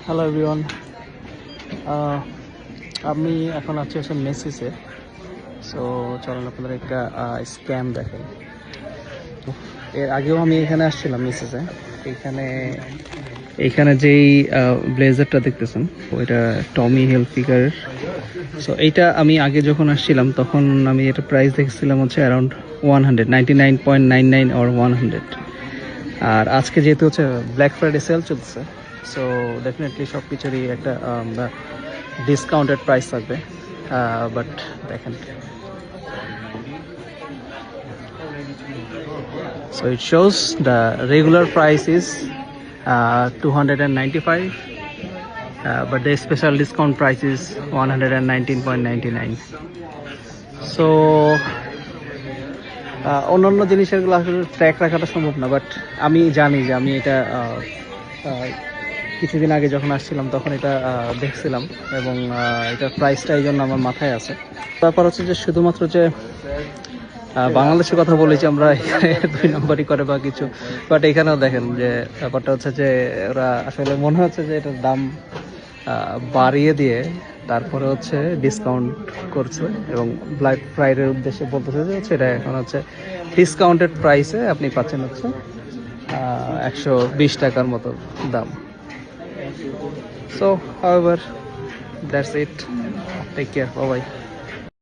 Hello everyone, আমি এখন আছি হচ্ছে মেসিসে। সো চলুন আপনাদের একটা স্ক্যাম দেখেন। এর আগেও আমি এখানে আসছিলাম মেসিসে। এখানে এখানে যেই ব্লেজারটা দেখতেছেন ওইটা টমি হিলফিগারের। সো এইটা আমি আগে যখন আসছিলাম তখন আমি এটা প্রাইস দেখছিলাম হচ্ছে অ্যারাউন্ড 199.99 অর 100। আর আজকে যেহেতু হচ্ছে ব্ল্যাক ফ্রাইডে সেল চলছে, সো ডেফিনেটলি সব কিছুরই একটা ডিসকাউন্টেড প্রাইস থাকবে। বাট দেখেন, so it shows the regular price is 295, but the special discount price is 119.99. So অন্যান্য জিনিসেরগুলো আসলে ট্র্যাক রাখাটা সম্ভব না, বাট আমি জানি যে আমি এটা কিছুদিন আগে যখন আসছিলাম তখন এটা দেখছিলাম, এবং এটার প্রাইসটা এই জন্য আমার মাথায় আছে। ব্যাপার হচ্ছে যে শুধুমাত্র যে বাংলাদেশের কথা বলেছি আমরা এখানে 2 নম্বরই করে বা কিছু, বাট এখানেও দেখেন যে ব্যাপারটা হচ্ছে যে ওরা আসলে মনে হচ্ছে যে এটার দাম বাড়িয়ে দিয়ে তারপরে হচ্ছে ডিসকাউন্ট করছে, এবং ব্ল্যাক ফ্রাইডের উদ্দেশ্যে বলতেছে যে হচ্ছে এটা এখন হচ্ছে ডিসকাউন্টেড প্রাইসে আপনি পাচ্ছেন হচ্ছে 120 টাকার মতো দাম। So, however, that's it. Take care. Bye bye.